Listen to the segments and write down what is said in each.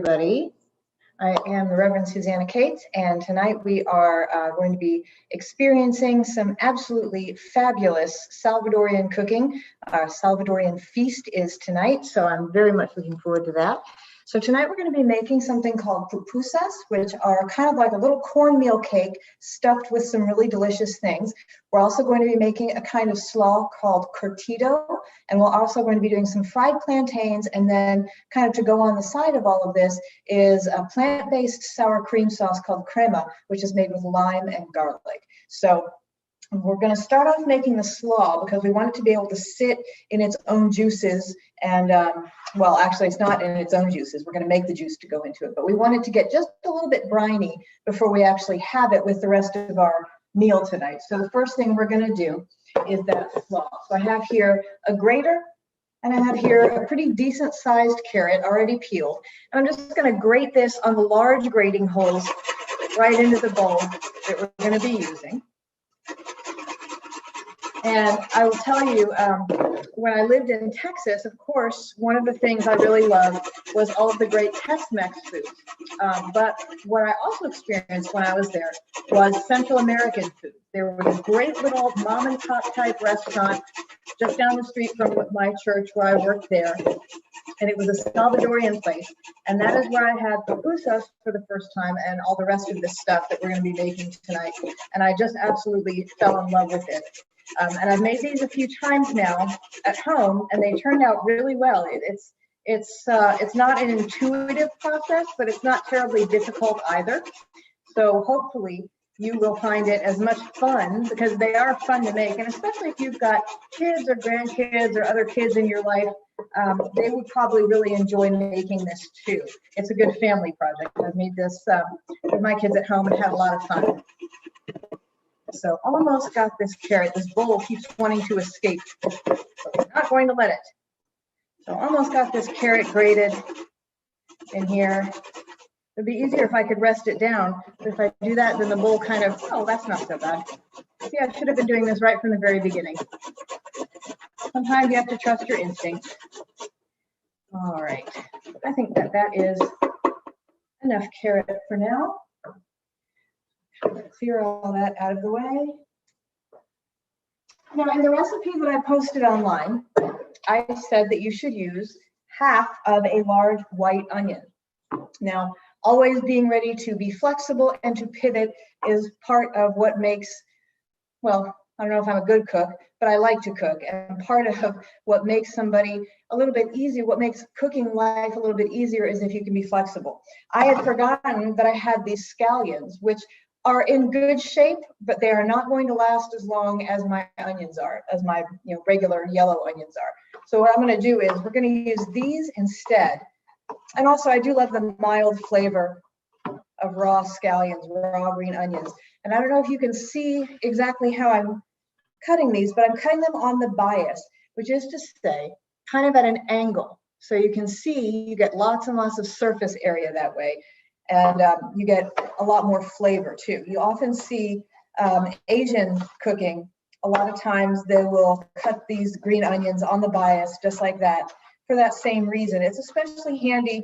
everybody. I am the Reverend Susanna Cates, and tonight we are going to be experiencing some absolutely fabulous Salvadorian cooking. Our Salvadorian feast is tonight, so I'm very much looking forward to that. So tonight we're going to be making something called pupusas, which are kind of like a little cornmeal cake stuffed with some really delicious things. We're also going to be making a kind of slaw called curtido, and we're also going to be doing some fried plantains, and then kind of to go on the side of all of this is a plant-based sour cream sauce called crema, which is made with lime and garlic. So we're going to start off making the slaw because we want it to be able to sit in its own juices. And well, actually, it's not in its own juices. We're going to make the juice to go into it. But we want it to get just a little bit briny before we actually have it with the rest of our meal tonight. So the first thing we're going to do is that slaw. So I have here a grater, and I have here a pretty decent sized carrot already peeled. And I'm just going to grate this on the large grating holes right into the bowl that we're going to be using. And I will tell you, when I lived in Texas, of course, one of the things I really loved was all of the great Tex-Mex food. But what I also experienced when I was there was Central American food. There was a great little mom and pop type restaurant just down the street from my church where I worked there. And it was a Salvadorian place. And that is where I had pupusas for the first time and all the rest of this stuff that we're going to be making tonight. And I just absolutely fell in love with it. And I've made these a few times now at home, and they turned out really well. It's not an intuitive process, but it's not terribly difficult either. So hopefully you will find it as much fun, because they are fun to make, and especially if you've got kids or grandkids or other kids in your life, they would probably really enjoy making this too. It's a good family project. I've made this with my kids at home and had a lot of fun. So almost got this carrot. This bowl keeps wanting to escape, but we're not going to let it. So almost got this carrot grated in here. It'd be easier if I could rest it down. But if I do that, then the bowl kind of, oh, that's not so bad. See, I should have been doing this right from the very beginning. Sometimes you have to trust your instincts. All right, I think that is enough carrot for now. Clear all that out of the way. Now, in the recipe that I posted online, I said that you should use half of a large white onion. Now, always being ready to be flexible and to pivot is part of what makes, well, I don't know if I'm a good cook, but I like to cook. And part of what makes somebody a little bit easier, what makes cooking life a little bit easier, is if you can be flexible. I had forgotten that I had these scallions, which are in good shape, but they are not going to last as long as my onions are, as my regular yellow onions are. So what I'm going to do is we're going to use these instead. And also I do love the mild flavor of raw scallions, raw green onions. And I don't know if you can see exactly how I'm cutting these, but I'm cutting them on the bias, which is to say kind of at an angle. So you can see you get lots and lots of surface area that way. And you get a lot more flavor too. You often see Asian cooking, a lot of times they will cut these green onions on the bias just like that for that same reason. It's especially handy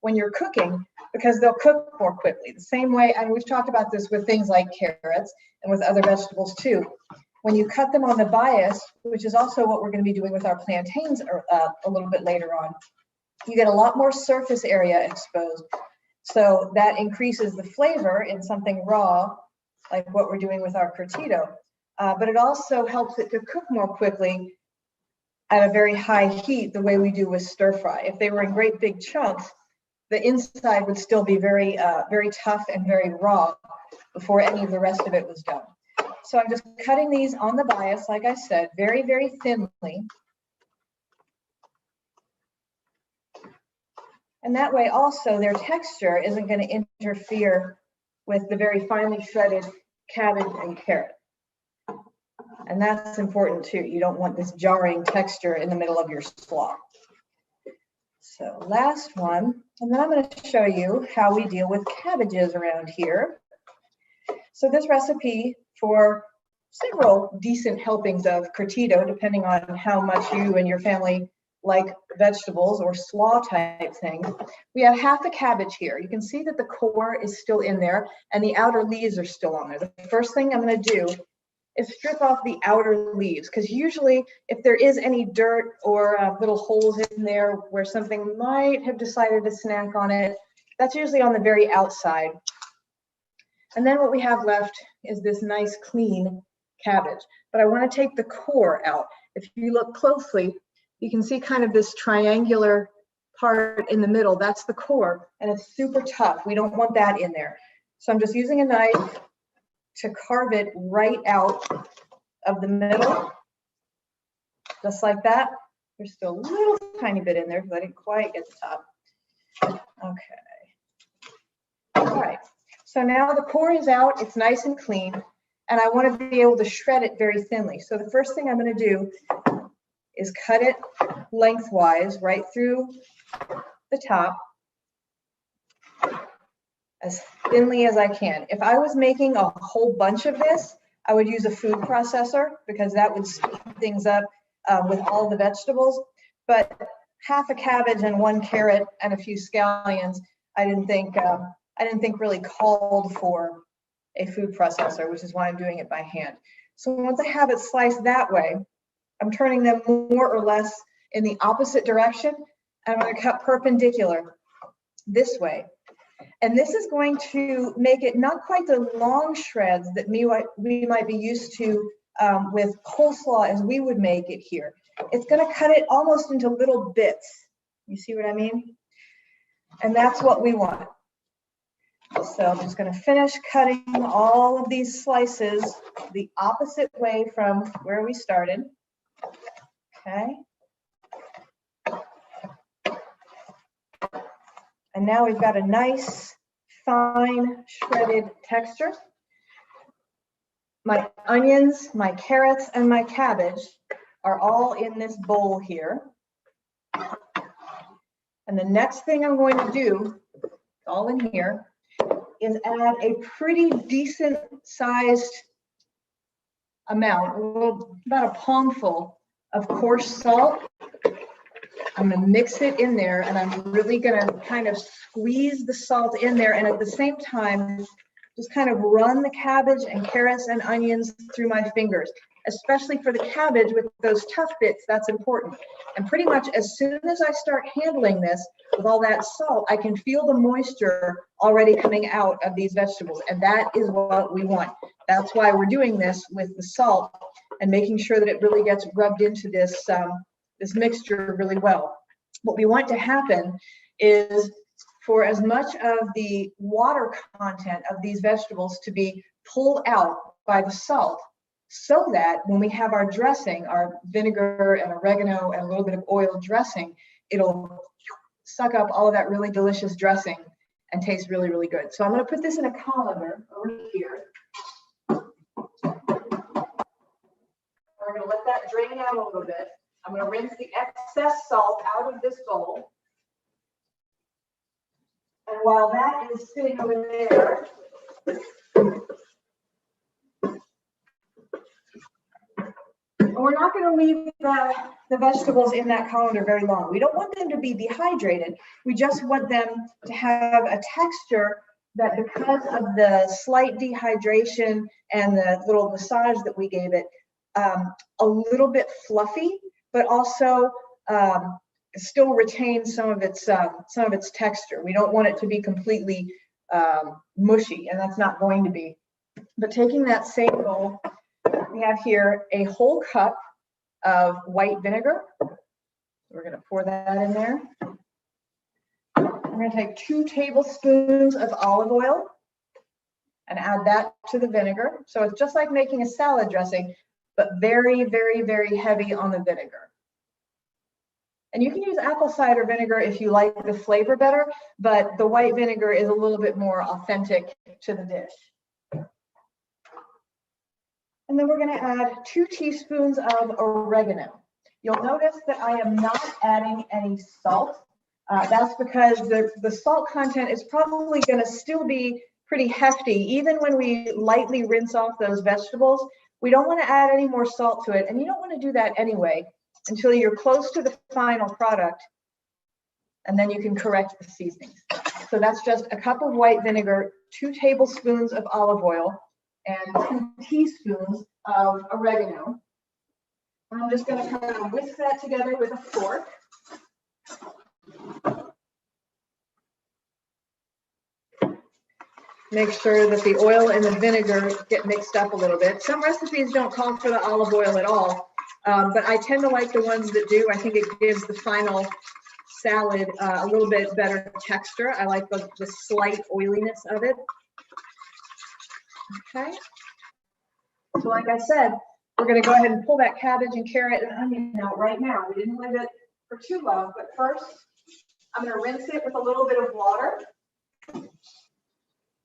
when you're cooking because they'll cook more quickly. The same way, and we've talked about this with things like carrots and with other vegetables too. When you cut them on the bias, which is also what we're going to be doing with our plantains a little bit later on, you get a lot more surface area exposed. So that increases the flavor in something raw, like what we're doing with our curtido. But it also helps it to cook more quickly at a very high heat, the way we do with stir fry. If they were in great big chunks, the inside would still be very, very tough and very raw before any of the rest of it was done. So I'm just cutting these on the bias, like I said, very, very thinly. And that way also their texture isn't going to interfere with the very finely shredded cabbage and carrot. And that's important too. You don't want this jarring texture in the middle of your slaw. So last one, and then I'm going to show you how we deal with cabbages around here. So this recipe for several decent helpings of curtido, depending on how much you and your family like vegetables or slaw type things. We have half a cabbage here. You can see that the core is still in there and the outer leaves are still on there. The first thing I'm going to do is strip off the outer leaves, because usually if there is any dirt or little holes in there where something might have decided to snack on it, that's usually on the very outside. And then what we have left is this nice clean cabbage, but I want to take the core out. If you look closely, you can see kind of this triangular part in the middle. That's the core, and it's super tough. We don't want that in there. So I'm just using a knife to carve it right out of the middle, just like that. There's still a little tiny bit in there because I didn't quite get the top. Okay. All right. So now the core is out. It's nice and clean, and I want to be able to shred it very thinly. So the first thing I'm going to do is cut it lengthwise right through the top, as thinly as I can. If I was making a whole bunch of this, I would use a food processor because that would speed things up with all the vegetables. But half a cabbage and 1 carrot and a few scallions, I didn't think really called for a food processor, which is why I'm doing it by hand. So once I have it sliced that way, I'm turning them more or less in the opposite direction. And I'm going to cut perpendicular this way. And this is going to make it not quite the long shreds that we might be used to with coleslaw as we would make it here. It's going to cut it almost into little bits. You see what I mean? And that's what we want. So I'm just going to finish cutting all of these slices the opposite way from where we started. Okay. And now we've got a nice, fine, shredded texture. My onions, my carrots, and my cabbage are all in this bowl here. And the next thing I'm going to do, all in here, is add a pretty decent sized amount, about a palmful of coarse salt. I'm going to mix it in there, and I'm really going to kind of squeeze the salt in there, and at the same time just kind of run the cabbage and carrots and onions through my fingers, especially for the cabbage with those tough bits. That's important. And pretty much as soon as I start handling this with all that salt, I can feel the moisture already coming out of these vegetables, and that is what we want. That's why we're doing this with the salt and making sure that it really gets rubbed into this this mixture really well. What we want to happen is for as much of the water content of these vegetables to be pulled out by the salt, so that when we have our dressing, our vinegar and oregano and a little bit of oil dressing, it'll suck up all of that really delicious dressing and taste really, really good. So I'm going to put this in a colander over here. We're going to let that drain out a little bit. I'm going to rinse the excess salt out of this bowl. And while that is sitting over there, we're not going to leave the vegetables in that colander very long. We don't want them to be dehydrated. We just want them to have a texture that, because of the slight dehydration and the little massage that we gave it, a little bit fluffy, but also still retain some of its texture. We don't want it to be completely mushy, and that's not going to be. But taking that same bowl, we have here a whole cup of white vinegar. We're going to pour that in there. We're going to take 2 tablespoons of olive oil and add that to the vinegar. So it's just like making a salad dressing, but very, very, very heavy on the vinegar. And you can use apple cider vinegar if you like the flavor better, but the white vinegar is a little bit more authentic to the dish. And then we're going to add 2 teaspoons of oregano. You'll notice that I am not adding any salt. That's because the salt content is probably going to still be pretty hefty, even when we lightly rinse off those vegetables. We don't want to add any more salt to it, and you don't want to do that anyway. until you're close to the final product, and then you can correct the seasonings. So that's just a cup of white vinegar, 2 tablespoons of olive oil, and 2 teaspoons of oregano. And I'm just going to kind of whisk that together with a fork. Make sure that the oil and the vinegar get mixed up a little bit. Some recipes don't call for the olive oil at all, but I tend to like the ones that do. I think it gives the final salad a little bit better texture. I like the slight oiliness of it. Okay. So like I said, we're going to go ahead and pull that cabbage and carrot and onion out right now. We didn't leave it for too long, but first I'm going to rinse it with a little bit of water,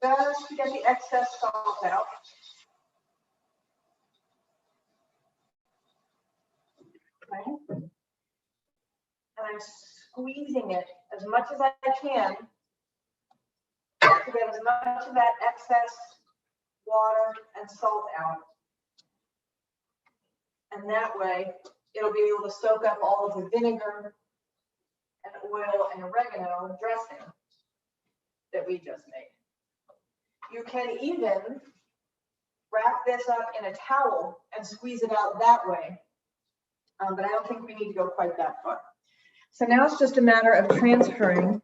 just to get the excess salt out. Okay. And I'm squeezing it as much as I can to get as much of that excess water and salt out. And that way, it'll be able to soak up all of the vinegar and oil and oregano dressing that we just made. You can even wrap this up in a towel and squeeze it out that way. But I don't think we need to go quite that far. So now it's just a matter of transferring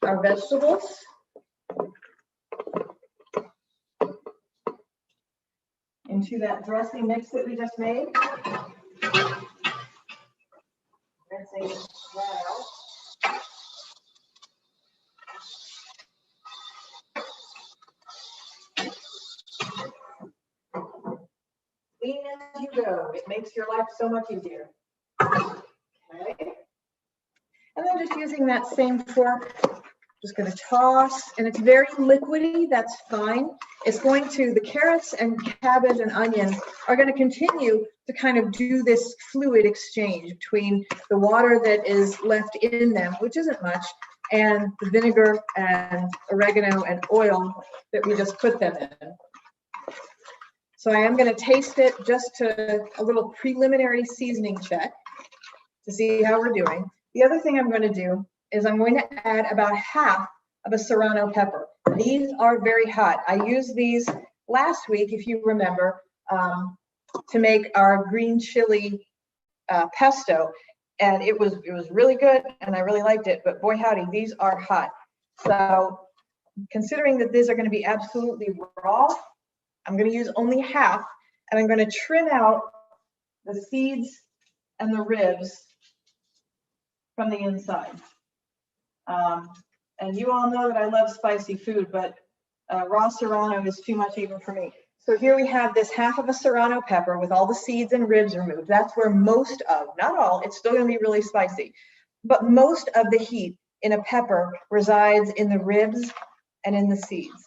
our vegetables into that dressing mix that we just made. Rinsing that out. Clean as you go. It makes your life so much easier. Okay. And then just using that same fork, just going to toss, and it's very liquidy, that's fine. It's going to, the carrots and cabbage and onion are going to continue to kind of do this fluid exchange between the water that is left in them, which isn't much, and the vinegar and oregano and oil that we just put them in. So I am going to taste it, just to a little preliminary seasoning check to see how we're doing. The other thing I'm going to do is I'm going to add about half of a serrano pepper. These are very hot. I used these last week, if you remember, to make our green chili pesto, and it was really good, and I really liked it. But boy howdy, these are hot. So considering that these are going to be absolutely raw, I'm going to use only half, and I'm going to trim out the seeds and the ribs from the inside. And you all know that I love spicy food, but raw serrano is too much even for me. So here we have this half of a serrano pepper with all the seeds and ribs removed. That's where most of, not all, it's still going to be really spicy, but most of the heat in a pepper resides in the ribs and in the seeds.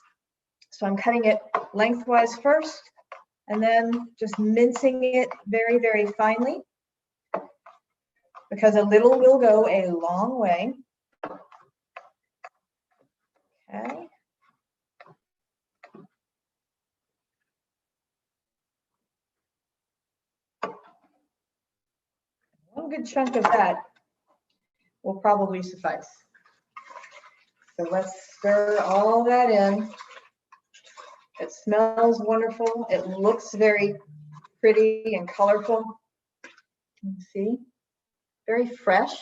So I'm cutting it lengthwise first, and then just mincing it very, very finely, because a little will go a long way. Okay. One good chunk of that will probably suffice. So let's stir all that in. It smells wonderful. It looks very pretty and colorful. You see, very fresh.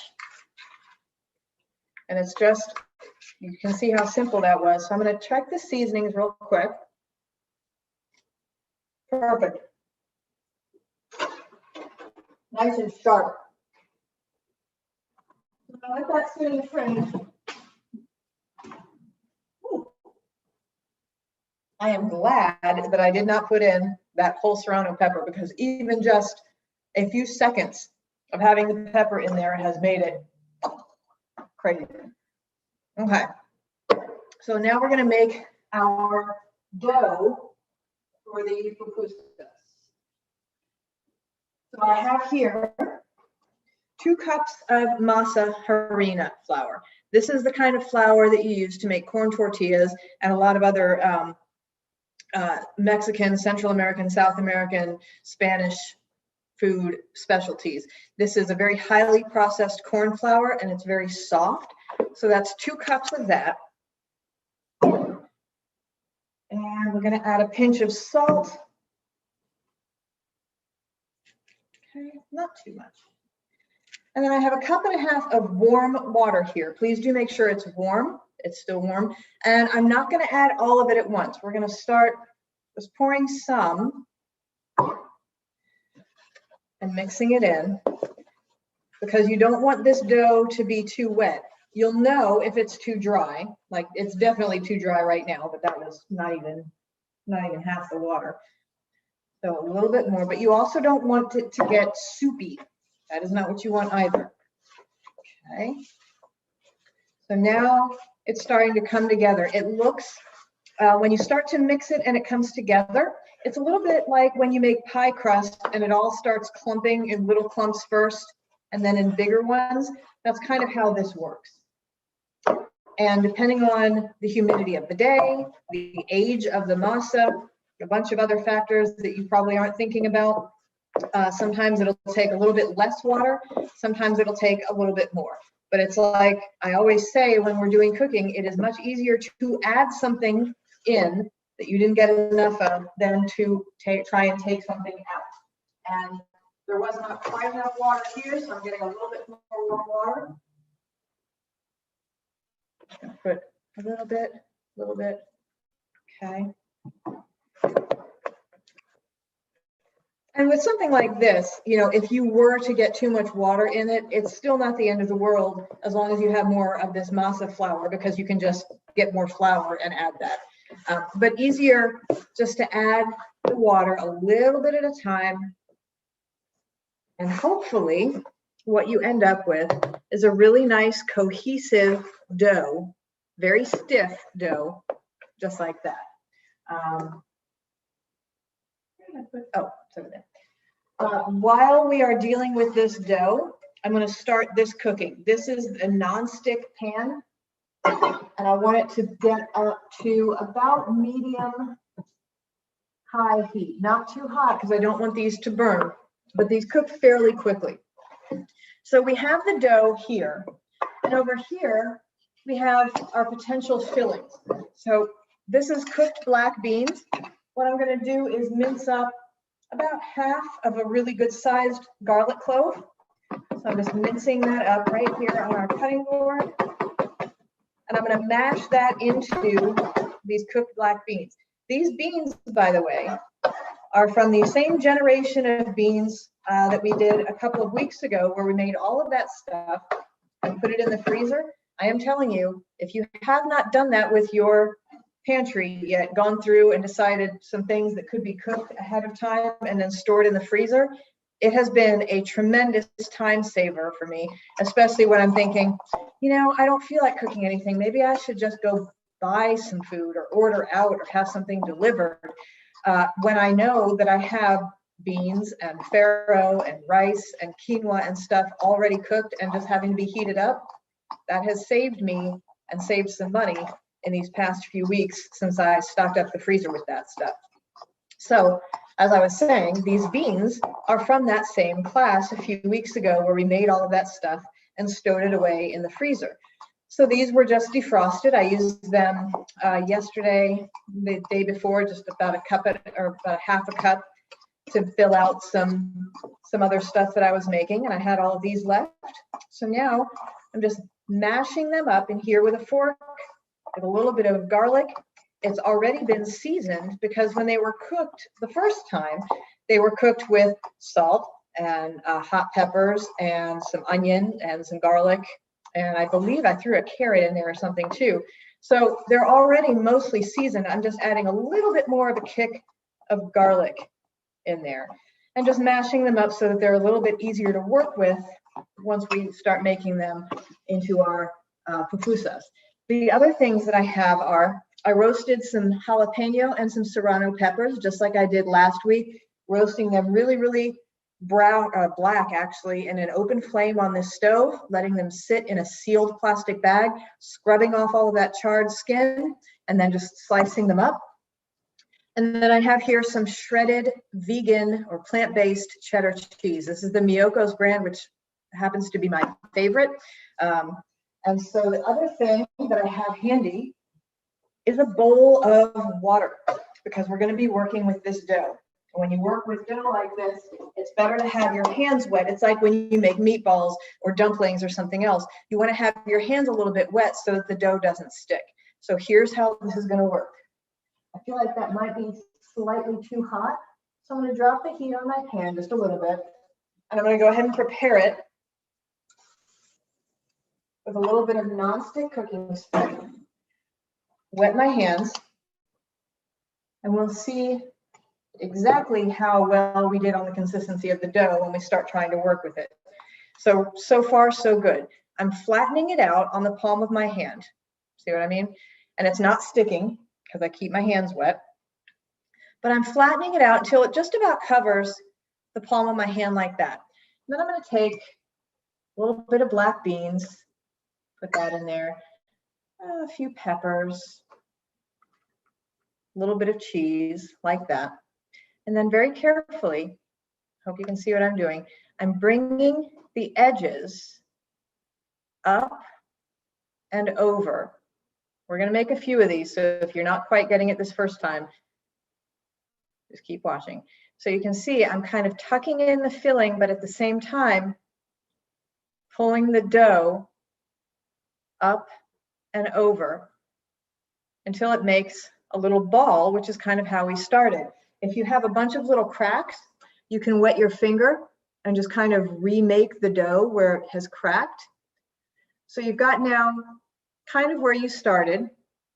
And it's just, you can see how simple that was. So I'm going to check the seasonings real quick. Perfect. Nice and sharp. I'll let that sit in the fridge. I am glad that I did not put in that whole serrano pepper, because even just a few seconds of having the pepper in there has made it crazy. Okay, so now we're going to make our dough for the pupusas. So I have here 2 cups of masa harina flour. This is the kind of flour that you use to make corn tortillas and a lot of other Mexican, Central American, South American, Spanish food specialties. This is a very highly processed corn flour and it's very soft. So that's 2 cups of that. And we're going to add a pinch of salt. Okay, not too much. And then I have a 1.5 cups of warm water here. Please do make sure it's warm. It's still warm. And I'm not going to add all of it at once. We're going to start just pouring some and mixing it in, because you don't want this dough to be too wet. You'll know if it's too dry. Like, it's definitely too dry right now, but that was not even half the water. So a little bit more, but you also don't want it to get soupy. That is not what you want either. Okay. So now it's starting to come together. It looks, when you start to mix it and it comes together, it's a little bit like when you make pie crust and it all starts clumping in little clumps first and then in bigger ones. That's kind of how this works. And depending on the humidity of the day, the age of the masa, a bunch of other factors that you probably aren't thinking about, sometimes it'll take a little bit less water, sometimes it'll take a little bit more. But it's like I always say when we're doing cooking, it is much easier to add something in that you didn't get enough of than to try and take something out. And there was not quite enough water here, so I'm getting a little bit more warm water. Just gonna put a little bit, okay. And with something like this, you know, if you were to get too much water in it, it's still not the end of the world as long as you have more of this masa flour, because you can just get more flour and add that. But easier just to add the water a little bit at a time. And hopefully what you end up with is a really nice cohesive dough, very stiff dough, just like that. While we are dealing with this dough, I'm going to start this cooking. This is a non-stick pan, and I want it to get up to about medium high heat. Not too hot because I don't want these to burn, but these cook fairly quickly. So we have the dough here, and over here we have our potential fillings. So this is cooked black beans. What I'm going to do is mince up about half of a really good sized garlic clove. So I'm just mincing that up right here on our cutting board. And I'm going to mash that into these cooked black beans. These beans, by the way, are from the same generation of beans that we did a couple of weeks ago, where we made all of that stuff and put it in the freezer. I am telling you, if you have not done that with your pantry yet, gone through and decided some things that could be cooked ahead of time and then stored in the freezer, it has been a tremendous time saver for me, especially when I'm thinking, you know, I don't feel like cooking anything. Maybe I should just go buy some food or order out or have something delivered. When I know that I have beans and farro and rice and quinoa and stuff already cooked and just having to be heated up, that has saved me and saved some money in these past few weeks since I stocked up the freezer with that stuff. So as I was saying, these beans are from that same class a few weeks ago where we made all of that stuff and stowed it away in the freezer. So these were just defrosted. I used them yesterday, the day before, just about a cup or about half a cup to fill out some other stuff that I was making, and I had all of these left. So now I'm just mashing them up in here with a fork with a little bit of garlic. It's already been seasoned because when they were cooked the first time, they were cooked with salt and hot peppers and some onion and some garlic. And I believe I threw a carrot in there or something too. So they're already mostly seasoned. I'm just adding a little bit more of a kick of garlic in there and just mashing them up so that they're a little bit easier to work with once we start making them into our pupusas. The other things that I have are, I roasted some jalapeno and some serrano peppers, just like I did last week, roasting them really, really brown, black actually, in an open flame on this stove, letting them sit in a sealed plastic bag, scrubbing off all of that charred skin, and then just slicing them up. And then I have here some shredded vegan or plant-based cheddar cheese. This is the Miyoko's brand, which happens to be my favorite. And so the other thing that I have handy is a bowl of water, because we're going to be working with this dough. When you work with dough like this, it's better to have your hands wet. It's like when you make meatballs or dumplings or something else. You want to have your hands a little bit wet so that the dough doesn't stick. So here's how this is going to work. I feel like that might be slightly too hot. So I'm going to drop the heat on my pan just a little bit. And I'm going to go ahead and prepare it with a little bit of nonstick cooking spray. Wet my hands. And we'll see exactly how well we did on the consistency of the dough when we start trying to work with it. So far, so good. I'm flattening it out on the palm of my hand. See what I mean? And it's not sticking because I keep my hands wet. But I'm flattening it out until it just about covers the palm of my hand like that. And then I'm going to take a little bit of black beans, put that in there, a few peppers, a little bit of cheese like that. And then very carefully, hope you can see what I'm doing, I'm bringing the edges up and over. We're going to make a few of these, so if you're not quite getting it this first time, just keep watching. So you can see I'm kind of tucking in the filling, but at the same time, pulling the dough up and over until it makes a little ball, which is kind of how we started. If you have a bunch of little cracks, you can wet your finger and just kind of remake the dough where it has cracked. So you've got now kind of where you started,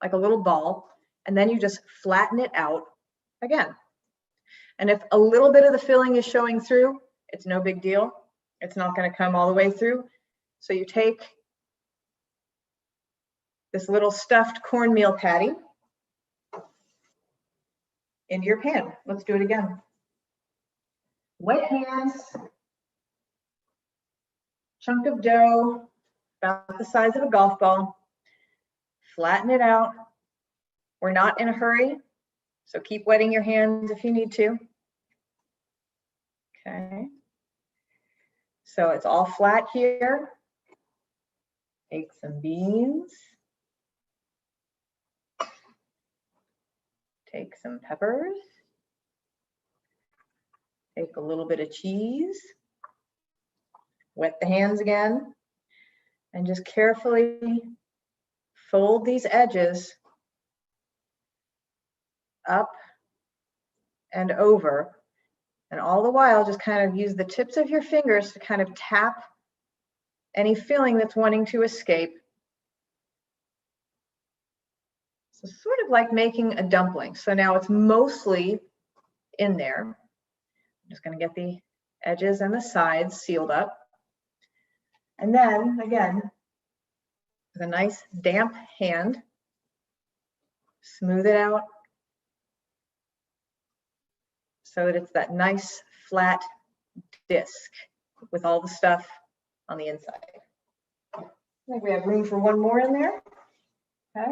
like a little ball, and then you just flatten it out again. And if a little bit of the filling is showing through, it's no big deal. It's not going to come all the way through. So you take this little stuffed cornmeal patty into your pan. Let's do it again. Wet hands, chunk of dough, about the size of a golf ball. Flatten it out. We're not in a hurry, so keep wetting your hands if you need to. Okay. So it's all flat here. Take some beans. Take some peppers. Take a little bit of cheese. Wet the hands again. And just carefully fold these edges up and over. And all the while, just kind of use the tips of your fingers to kind of tap any filling that's wanting to escape. So sort of like making a dumpling. So now it's mostly in there. I'm just going to get the edges and the sides sealed up. And then again, with a nice damp hand, smooth it out so that it's that nice flat disc with all the stuff on the inside. I think we have room for one more in there. Okay.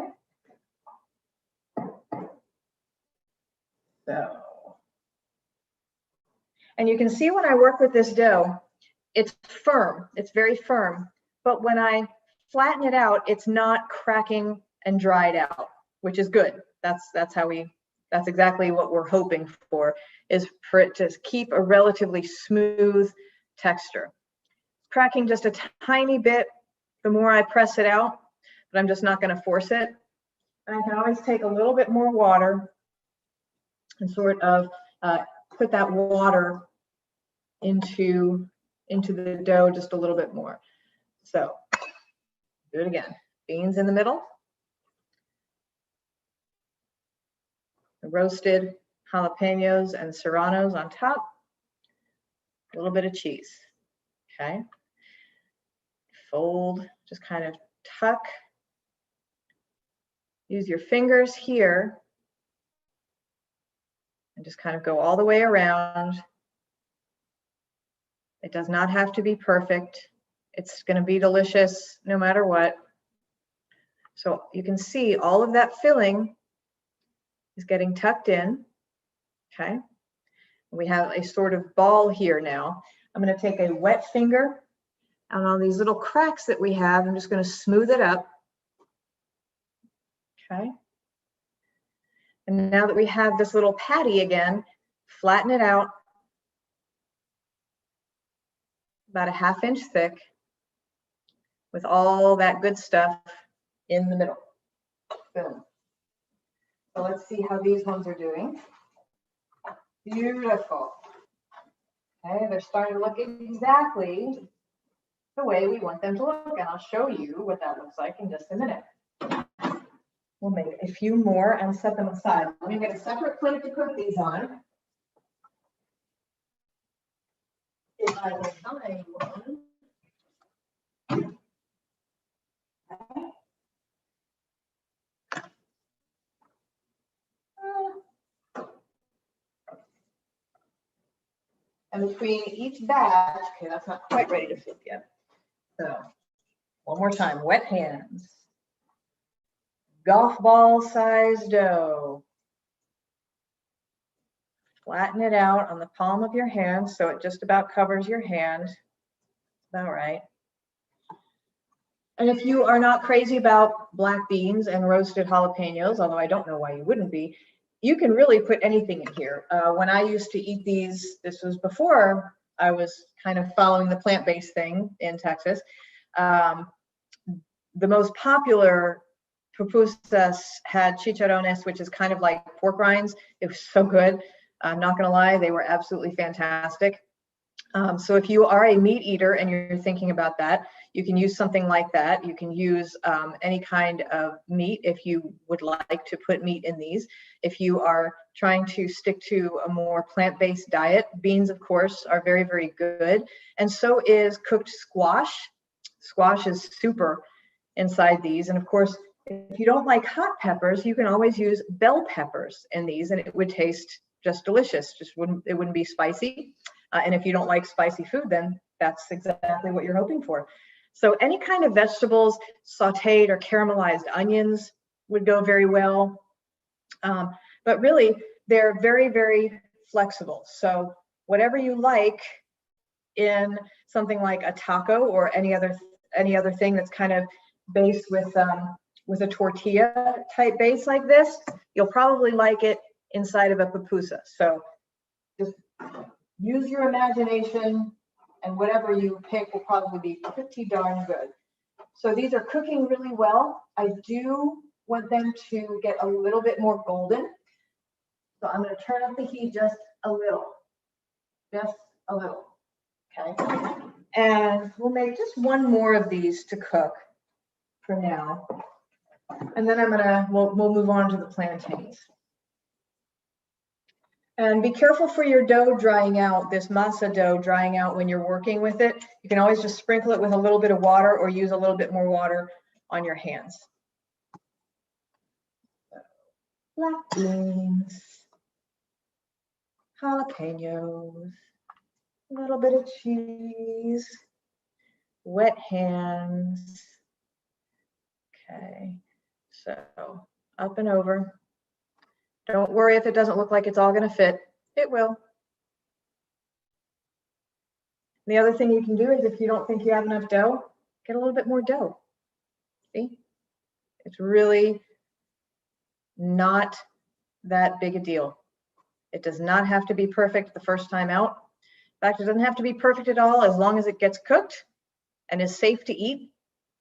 So, and you can see when I work with this dough, it's firm, it's very firm, but when I flatten it out, it's not cracking and dried out, which is good. That's exactly what we're hoping for, is for it to keep a relatively smooth texture. Cracking just a tiny bit the more I press it out, but I'm just not going to force it. And I can always take a little bit more water and sort of put that water into the dough just a little bit more. So do it again. Beans in the middle. The roasted jalapenos and serranos on top. A little bit of cheese. Okay. Fold, just kind of tuck. Use your fingers here and just kind of go all the way around. It does not have to be perfect. It's going to be delicious no matter what. So you can see all of that filling is getting tucked in. Okay. We have a sort of ball here now. I'm going to take a wet finger, and on these little cracks that we have, I'm just going to smooth it up. Okay. And now that we have this little patty again, flatten it out about a ½ inch thick with all that good stuff in the middle. Boom. So let's see how these ones are doing. Beautiful. Okay, they're starting to look exactly the way we want them to look, and I'll show you what that looks like in just a minute. We'll make a few more and set them aside. Let me get a separate plate to cook these on. If I will find one. Okay. And between each batch, okay, that's not quite ready to flip yet. So one more time, wet hands. Golf ball size dough. Flatten it out on the palm of your hand so it just about covers your hand. About right. And if you are not crazy about black beans and roasted jalapenos, although I don't know why you wouldn't be, you can really put anything in here. When I used to eat these, this was before I was kind of following the plant-based thing in Texas. The most popular pupusas had chicharrones, which is kind of like pork rinds. It was so good. I'm not gonna lie, they were absolutely fantastic. So if you are a meat eater and you're thinking about that, you can use something like that. You can use any kind of meat if you would like to put meat in these. If you are trying to stick to a more plant-based diet, beans, of course, are very, very good. And so is cooked squash. Squash is super inside these. And of course, if you don't like hot peppers, you can always use bell peppers in these, and it would taste just delicious. It wouldn't be spicy. And if you don't like spicy food, then that's exactly what you're hoping for. So any kind of vegetables, sauteed or caramelized onions would go very well. But really, they're very, very flexible. So whatever you like in something like a taco or any other thing that's kind of based with a tortilla type base like this, you'll probably like it inside of a pupusa. So just use your imagination, and whatever you pick will probably be pretty darn good. So these are cooking really well. I do want them to get a little bit more golden. So I'm going to turn up the heat just a little. Okay. And we'll make just one more of these to cook for now. And then we'll move on to the plantains. And be careful for your dough drying out, this masa dough drying out when you're working with it. You can always just sprinkle it with a little bit of water or use a little bit more water on your hands. Black beans, jalapenos, a little bit of cheese, wet hands. Okay, so up and over. Don't worry if it doesn't look like it's all going to fit. It will. The other thing you can do is if you don't think you have enough dough, get a little bit more dough. See? It's really not that big a deal. It does not have to be perfect the first time out. In fact, it doesn't have to be perfect at all as long as it gets cooked and is safe to eat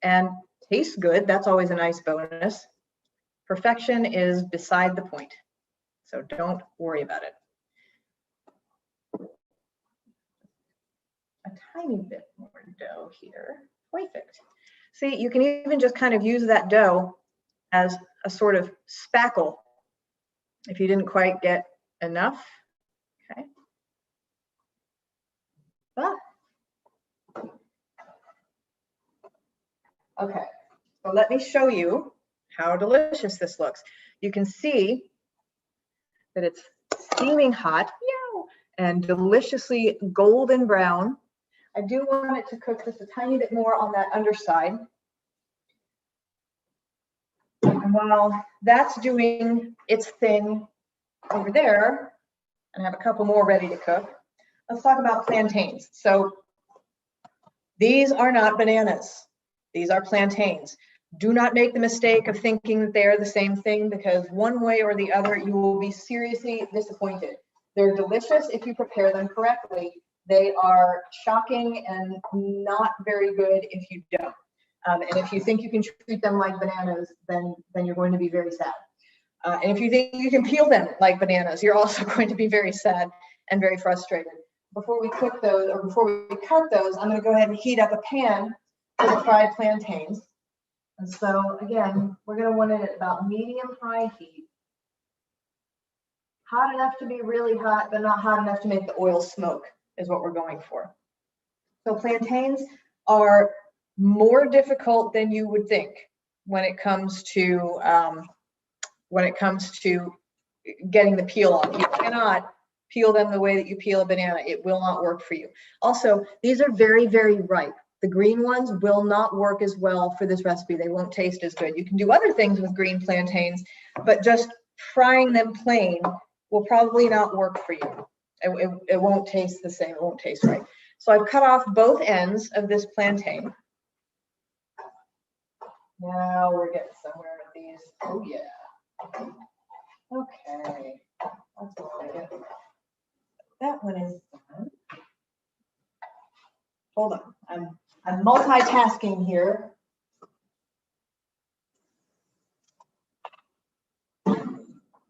and tastes good. That's always a nice bonus. Perfection is beside the point. So don't worry about it. A tiny bit more dough here. Perfect. See, you can even just kind of use that dough as a sort of spackle if you didn't quite get enough. Okay. Okay, so let me show you how delicious this looks. You can see that it's steaming hot and deliciously golden brown. I do want it to cook just a tiny bit more on that underside. And while that's doing its thing over there, and I have a couple more ready to cook. Let's talk about plantains. So these are not bananas. These are plantains. Do not make the mistake of thinking that they're the same thing, because one way or the other, you will be seriously disappointed. They're delicious if you prepare them correctly. They are shocking and not very good if you don't. And if you think you can treat them like bananas, then you're going to be very sad. And if you think you can peel them like bananas, you're also going to be very sad and very frustrated. Before we cook those, or before we cut those, I'm going to go ahead and heat up a pan for the fried plantains. And so again, we're going to want it at about medium-high heat. Hot enough to be really hot, but not hot enough to make the oil smoke is what we're going for. So plantains are more difficult than you would think when it comes to getting the peel off. You cannot peel them the way that you peel a banana. It will not work for you. Also, these are very, very ripe. The green ones will not work as well for this recipe. They won't taste as good. You can do other things with green plantains, but just frying them plain will probably not work for you. It won't taste the same. It won't taste right. So I've cut off both ends of this plantain. Now we're getting somewhere with these. Oh yeah. Okay. That's what I get. That one is done. Hold on. I'm multitasking here.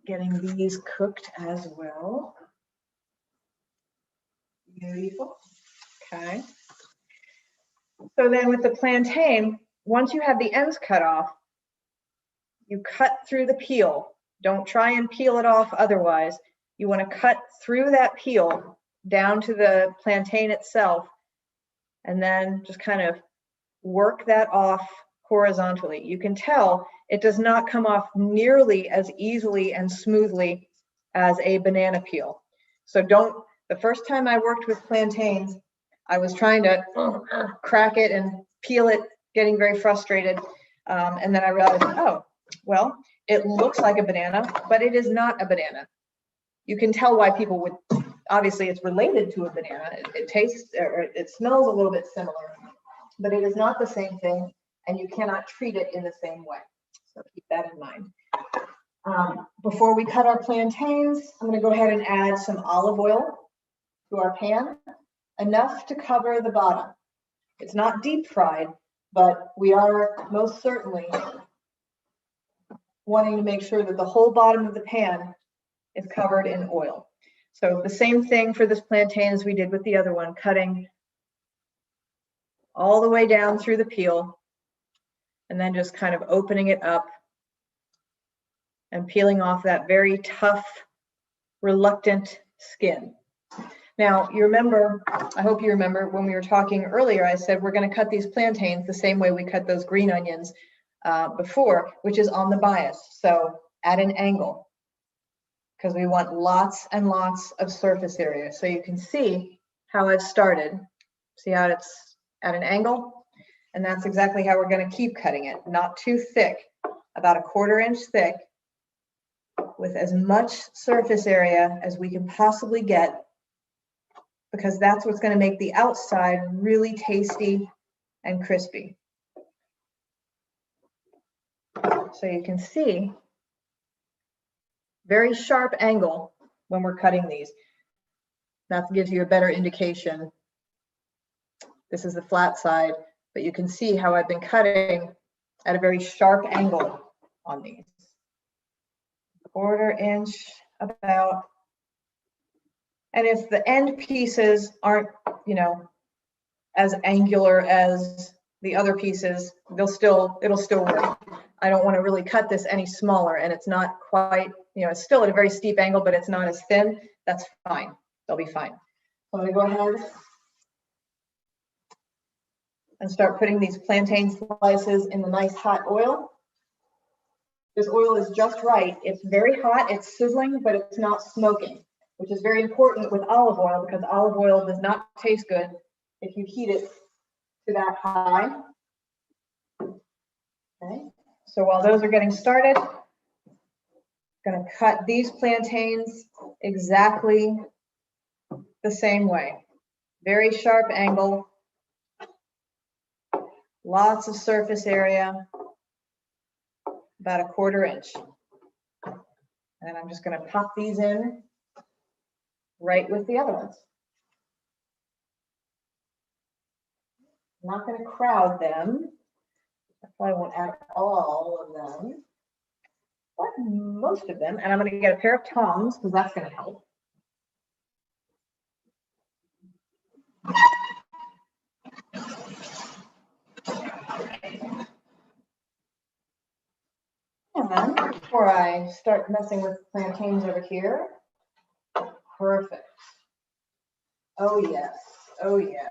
Getting these cooked as well. Beautiful. Okay. So then with the plantain, once you have the ends cut off, you cut through the peel. Don't try and peel it off otherwise. You want to cut through that peel down to the plantain itself, and then just kind of work that off horizontally. You can tell it does not come off nearly as easily and smoothly as a banana peel. So the first time I worked with plantains, I was trying to crack it and peel it, getting very frustrated. And then I realized, oh, well, it looks like a banana, but it is not a banana. You can tell why people would, obviously it's related to a banana. It tastes, or it smells a little bit similar, but it is not the same thing, and you cannot treat it in the same way. So keep that in mind. Before we cut our plantains, I'm going to go ahead and add some olive oil to our pan, enough to cover the bottom. It's not deep fried, but we are most certainly wanting to make sure that the whole bottom of the pan is covered in oil. So the same thing for this plantain as we did with the other one, cutting all the way down through the peel, and then just kind of opening it up and peeling off that very tough, reluctant skin. Now, you remember, I hope you remember when we were talking earlier, I said we're going to cut these plantains the same way we cut those green onions before, which is on the bias, so at an angle, because we want lots and lots of surface area. So you can see how I've started. See how it's at an angle? And that's exactly how we're going to keep cutting it. Not too thick, about 1/4 inch thick, with as much surface area as we can possibly get, because that's what's going to make the outside really tasty and crispy. So you can see, very sharp angle when we're cutting these. That gives you a better indication. This is the flat side, but you can see how I've been cutting at a very sharp angle on these. 1/4 inch about. And if the end pieces aren't, as angular as the other pieces, it'll still work. I don't want to really cut this any smaller, and it's not quite, it's still at a very steep angle, but it's not as thin. That's fine. They'll be fine. So I'm going to go ahead and start putting these plantain slices in the nice hot oil. This oil is just right. It's very hot, it's sizzling, but it's not smoking, which is very important with olive oil, because olive oil does not taste good if you heat it to that high. Okay, so while those are getting started, I'm going to cut these plantains exactly the same way. Very sharp angle, lots of surface area, about 1/4 inch. And I'm just going to pop these in right with the other ones. I'm not going to crowd them. I probably won't add all of them, but most of them. And I'm going to get a pair of tongs because that's going to help. And then before I start messing with plantains over here, perfect. Oh yes, oh yes.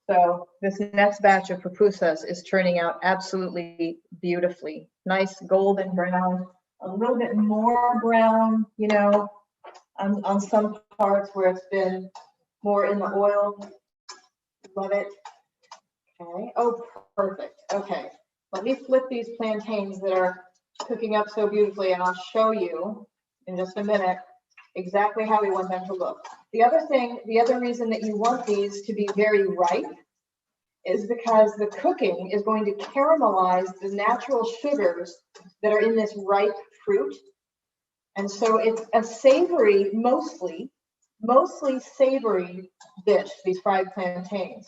So this next batch of pupusas is turning out absolutely beautifully. Nice golden brown, a little bit more brown, you know, on some parts where it's been more in the oil. Love it. Okay, oh, perfect. Okay, let me flip these plantains that are cooking up so beautifully, and I'll show you in just a minute exactly how we want them to look. The other reason that you want these to be very ripe is because the cooking is going to caramelize the natural sugars that are in this ripe fruit. And so it's a savory, mostly savory dish, these fried plantains.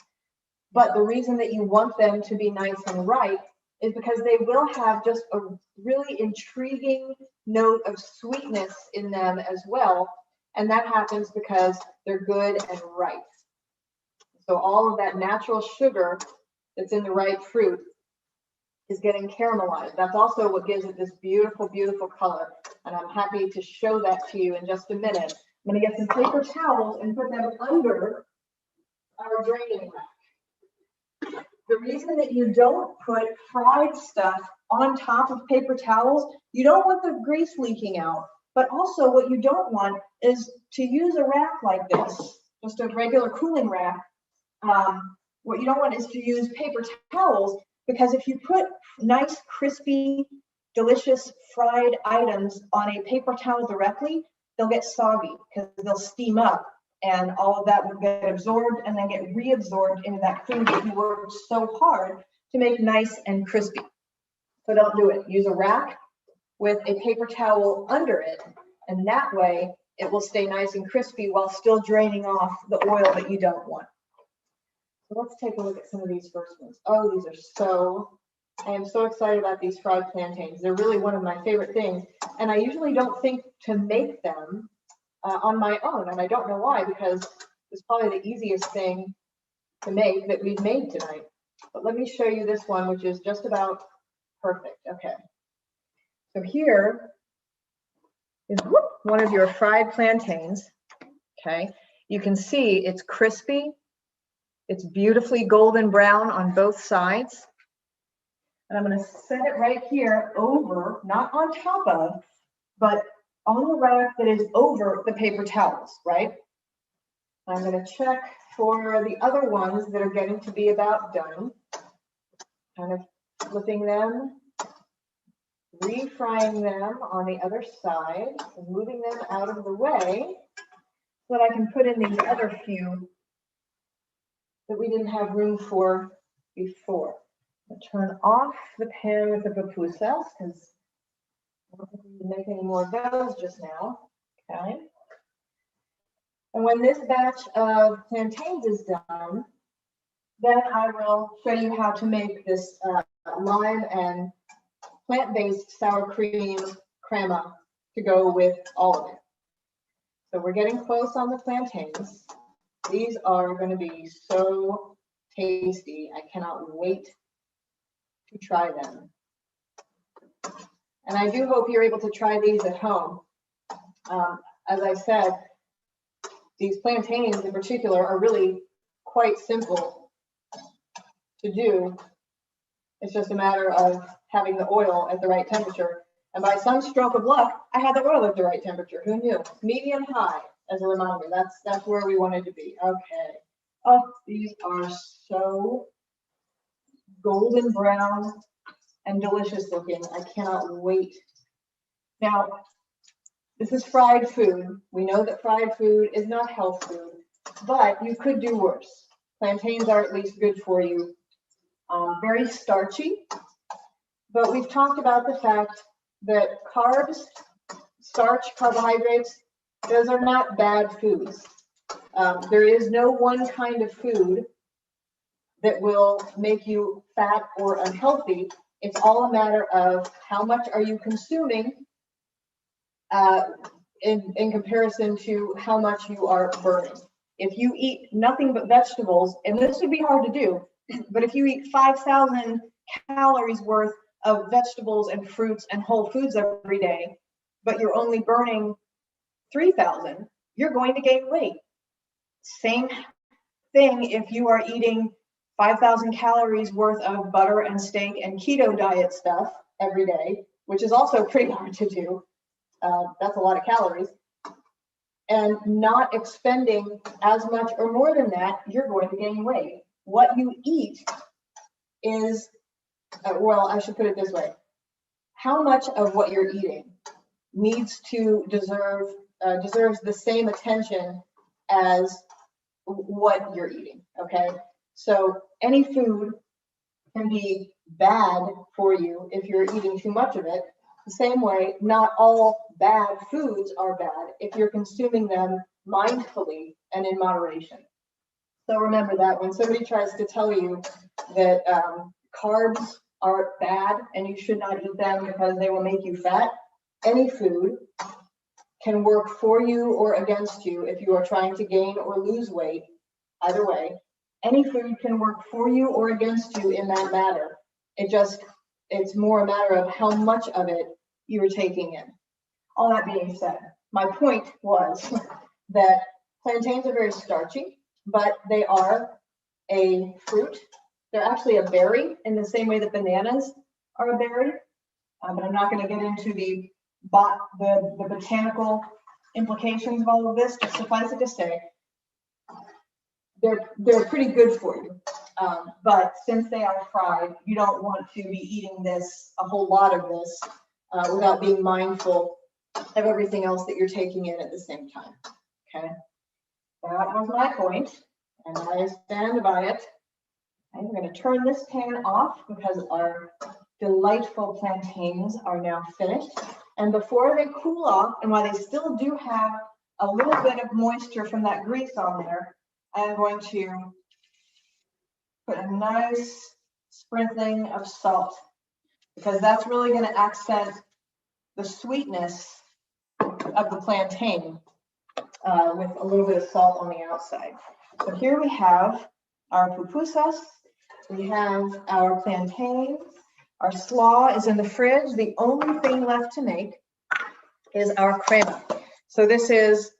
But the reason that you want them to be nice and ripe is because they will have just a really intriguing note of sweetness in them as well. And that happens because they're good and ripe. So all of that natural sugar that's in the ripe fruit is getting caramelized. That's also what gives it this beautiful, beautiful color. And I'm happy to show that to you in just a minute. I'm going to get some paper towels and put them under our draining rack. The reason that you don't put fried stuff on top of paper towels, you don't want the grease leaking out. But also what you don't want is to use a rack like this, just a regular cooling rack. What you don't want is to use paper towels, because if you put nice, crispy, delicious fried items on a paper towel directly, they'll get soggy because they'll steam up, and all of that will get absorbed and then get reabsorbed into that food that you worked so hard to make nice and crispy. So don't do it. Use a rack with a paper towel under it, and that way it will stay nice and crispy while still draining off the oil that you don't want. So let's take a look at some of these first ones. Oh, these are I am so excited about these fried plantains. They're really one of my favorite things. And I usually don't think to make them on my own. And I don't know why, because it's probably the easiest thing to make that we've made tonight. But let me show you this one, which is just about perfect. Okay. So here is one of your fried plantains. Okay. You can see it's crispy. It's beautifully golden brown on both sides. And I'm going to set it right here over, not on top of, but on the rack that is over the paper towels, right? I'm going to check for the other ones that are getting to be about done. Kind of flipping them, refrying them on the other side, and moving them out of the way so that I can put in these other few that we didn't have room for before. I'll turn off the pan with the pupusas because I don't think we can make any more of those just now. Okay. And when this batch of plantains is done, then I will show you how to make this lime and plant-based sour cream crema to go with all of it. So we're getting close on the plantains. These are going to be so tasty. I cannot wait to try them. And I do hope you're able to try these at home. As I said, these plantains in particular are really quite simple to do. It's just a matter of having the oil at the right temperature. And by some stroke of luck, I had the oil at the right temperature. Who knew? Medium high, as a reminder. That's where we wanted to be. Okay. Oh, these are so golden brown and delicious looking. I cannot wait. Now, This is fried food. We know that fried food is not health food, but you could do worse. Plantains are at least good for you. Very starchy, but we've talked about the fact that carbs, starch, carbohydrates, those are not bad foods. There is no one kind of food that will make you fat or unhealthy. It's all a matter of how much are you consuming in comparison to how much you are burning. If you eat nothing but vegetables, and this would be hard to do, but if you eat 5,000 calories worth of vegetables and fruits and whole foods every day, but you're only burning 3,000, you're going to gain weight. Same thing if you are eating 5,000 calories worth of butter and steak and keto diet stuff every day, which is also pretty hard to do. That's a lot of calories. And not expending as much or more than that, you're going to gain weight. What you eat is, well, I should put it this way. How much of what you're eating needs to deserves the same attention as what you're eating, okay? So any food can be bad for you if you're eating too much of it. The same way, not all bad foods are bad if you're consuming them mindfully and in moderation. So remember that when somebody tries to tell you that carbs are bad and you should not eat them because they will make you fat, any food can work for you or against you if you are trying to gain or lose weight. Either way, any food can work for you or against you in that matter. It's more a matter of how much of it you are taking in. All that being said, my point was that plantains are very starchy, but they are a fruit. They're actually a berry in the same way that bananas are a berry. But I'm not going to get into the botanical implications of all of this. Just suffice it to say, they're pretty good for you. But since they are fried, you don't want to be eating a whole lot of this without being mindful of everything else that you're taking in at the same time. Okay, that was my point, and I stand by it. I'm going to turn this pan off because our delightful plantains are now finished. And before they cool off, and while they still do have a little bit of moisture from that grease on there, I'm going to put a nice sprinkling of salt, because that's really going to accent the sweetness of the plantain with a little bit of salt on the outside. So here we have our pupusas, we have our plantains, our slaw is in the fridge. The only thing left to make is our crema. So this is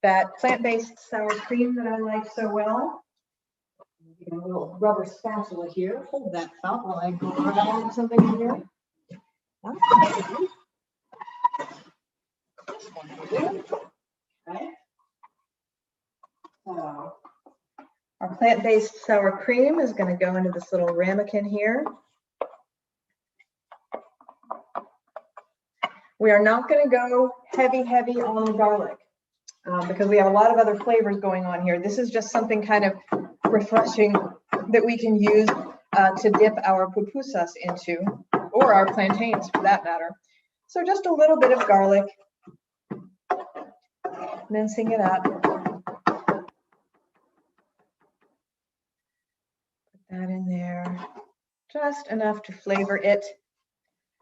that plant-based sour cream that I like so well. Get a little rubber spatula here. Hold that thought while I grab something in here. Okay. So our plant-based sour cream is going to go into this little ramekin here. We are not going to go heavy on the garlic because we have a lot of other flavors going on here. This is just something kind of refreshing that we can use to dip our pupusas into, or our plantains for that matter. So just a little bit of garlic, mincing it up. Put that in there, just enough to flavor it.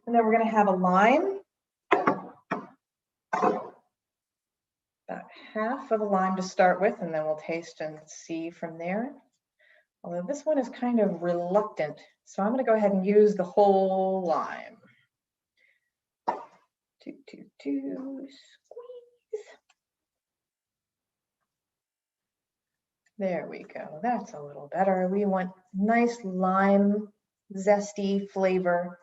And then we're going to have a lime. About half of a lime to start with, and then we'll taste and see from there. Although this one is kind of reluctant, so I'm going to go ahead and use the whole lime. Squeeze. There we go. That's a little better. We want nice lime, zesty flavor.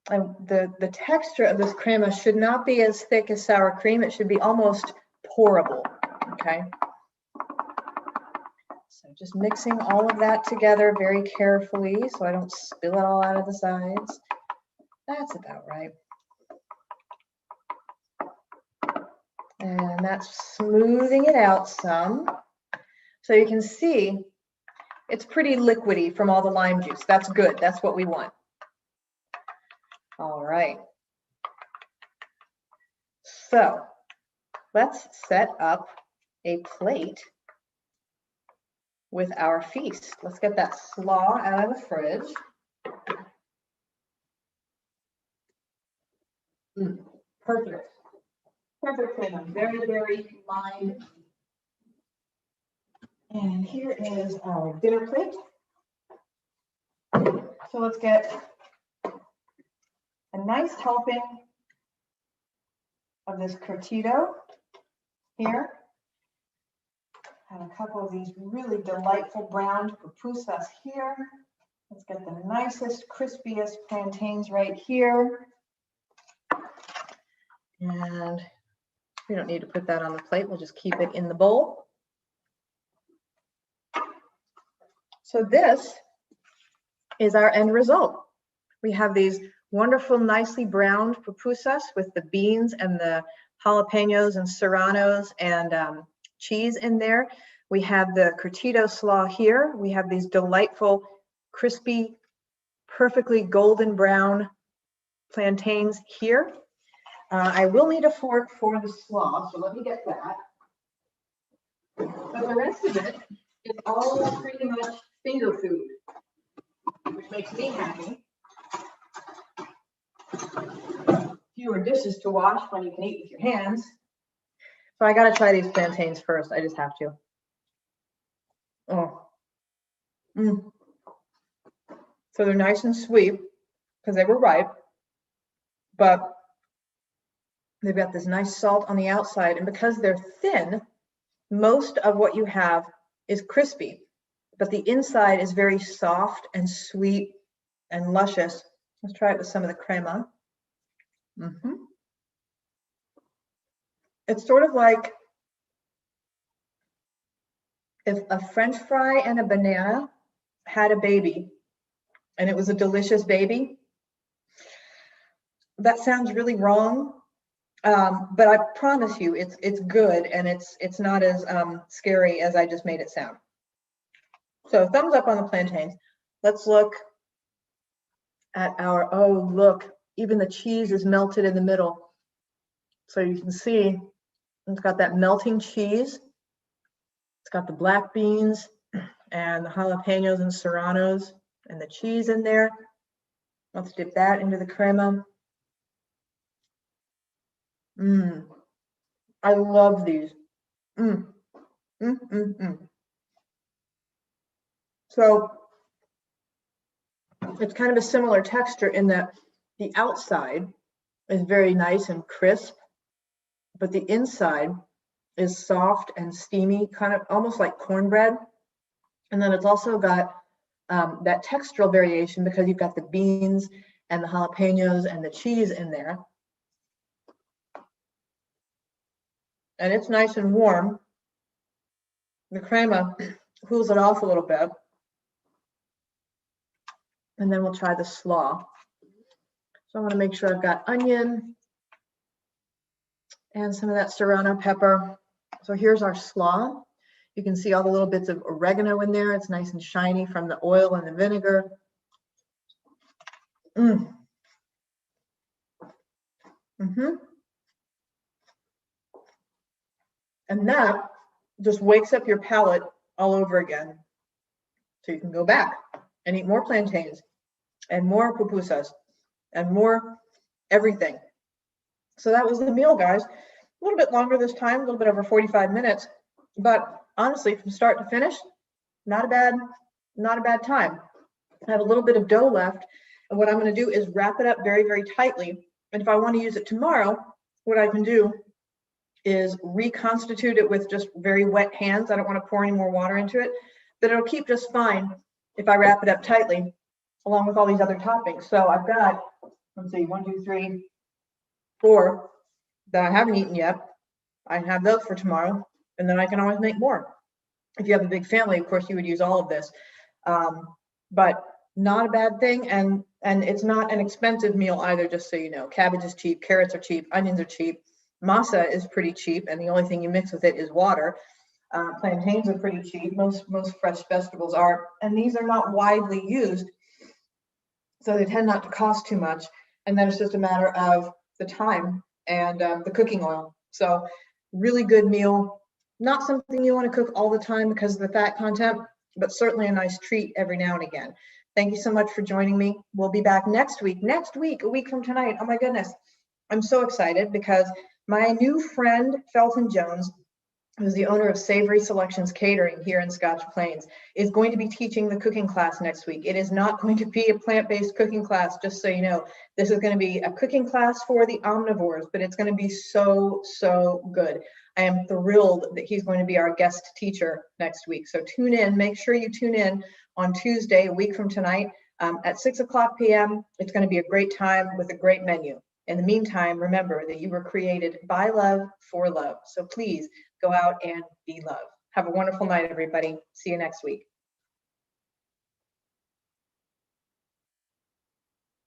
And the texture of this crema should not be as thick as sour cream. It should be almost pourable, okay? So just mixing all of that together very carefully so I don't spill it all out of the sides. That's about right. And that's smoothing it out some. So you can see it's pretty liquidy from all the lime juice. That's good. That's what we want. All right. So let's set up a plate with our feast. Let's get that slaw out of the fridge. Perfect. Perfect for them. Very, very lime. And here is our dinner plate. So let's get a nice helping of this curtido here. And a couple of these really delightful browned pupusas here. Let's get the nicest, crispiest plantains right here. And we don't need to put that on the plate. We'll just keep it in the bowl. So this is our end result. We have these wonderful, nicely browned pupusas with the beans and the jalapenos and serranos and cheese in there. We have the curtido slaw here. We have these delightful, crispy, perfectly golden brown plantains here. I will need a fork for the slaw, so let me get that. But the rest of it is all pretty much finger food, which makes me happy. Fewer dishes to wash when you can eat with your hands. So I gotta try these plantains first. I just have to. Oh. So they're nice and sweet because they were ripe, but they've got this nice salt on the outside, and because they're thin, most of what you have is crispy, but the inside is very soft and sweet and luscious. Let's try it with some of the crema. It's sort of like if a French fry and a banana had a baby, and it was a delicious baby. That sounds really wrong, but I promise you, it's good, and it's not as scary as I just made it sound. So thumbs up on the plantains. Let's look at our, oh look, even the cheese is melted in the middle. So you can see it's got that melting cheese. It's got the black beans and the jalapenos and serranos and the cheese in there. Let's dip that into the crema. I love these. So it's kind of a similar texture in that the outside is very nice and crisp, but the inside is soft and steamy, kind of almost like cornbread. And then it's also got that textural variation because you've got the beans and the jalapenos and the cheese in there. And it's nice and warm. The crema cools it off a little bit. And then we'll try the slaw. So I want to make sure I've got onion and some of that serrano pepper. So here's our slaw. You can see all the little bits of oregano in there. It's nice and shiny from the oil and the vinegar. And that just wakes up your palate all over again. So you can go back and eat more plantains and more pupusas and more everything. So that was the meal, guys. A little bit longer this time, a little bit over 45 minutes, but honestly, from start to finish, not a bad time. I have a little bit of dough left, and what I'm going to do is wrap it up very, very tightly. And if I want to use it tomorrow, what I can do is reconstitute it with just very wet hands. I don't want to pour any more water into it, but it'll keep just fine if I wrap it up tightly, along with all these other toppings. So I've got, let's see, 1, 2, 3, 4 that I haven't eaten yet. I have those for tomorrow, and then I can always make more. If you have a big family, of course, you would use all of this, but not a bad thing, and it's not an expensive meal either, just so you know. Cabbage is cheap, carrots are cheap, onions are cheap. Masa is pretty cheap, and the only thing you mix with it is water. Plantains are pretty cheap. Most fresh vegetables are, and these are not widely used, so they tend not to cost too much. And then it's just a matter of the time and the cooking oil. So really good meal. Not something you want to cook all the time because of the fat content, but certainly a nice treat every now and again. Thank you so much for joining me. We'll be back next week, a week from tonight. Oh my goodness. I'm so excited because my new friend, Felton Jones, who's the owner of Savory Selections Catering here in Scotch Plains, is going to be teaching the cooking class next week. It is not going to be a plant-based cooking class, just so you know. This is going to be a cooking class for the omnivores, but it's going to be so, so good. I am thrilled that he's going to be our guest teacher next week. So tune in, make sure you tune in on Tuesday, a week from tonight, at 6:00 p.m. It's going to be a great time with a great menu. In the meantime, remember that you were created by love for love. So please go out and be love. Have a wonderful night, everybody. See you next week.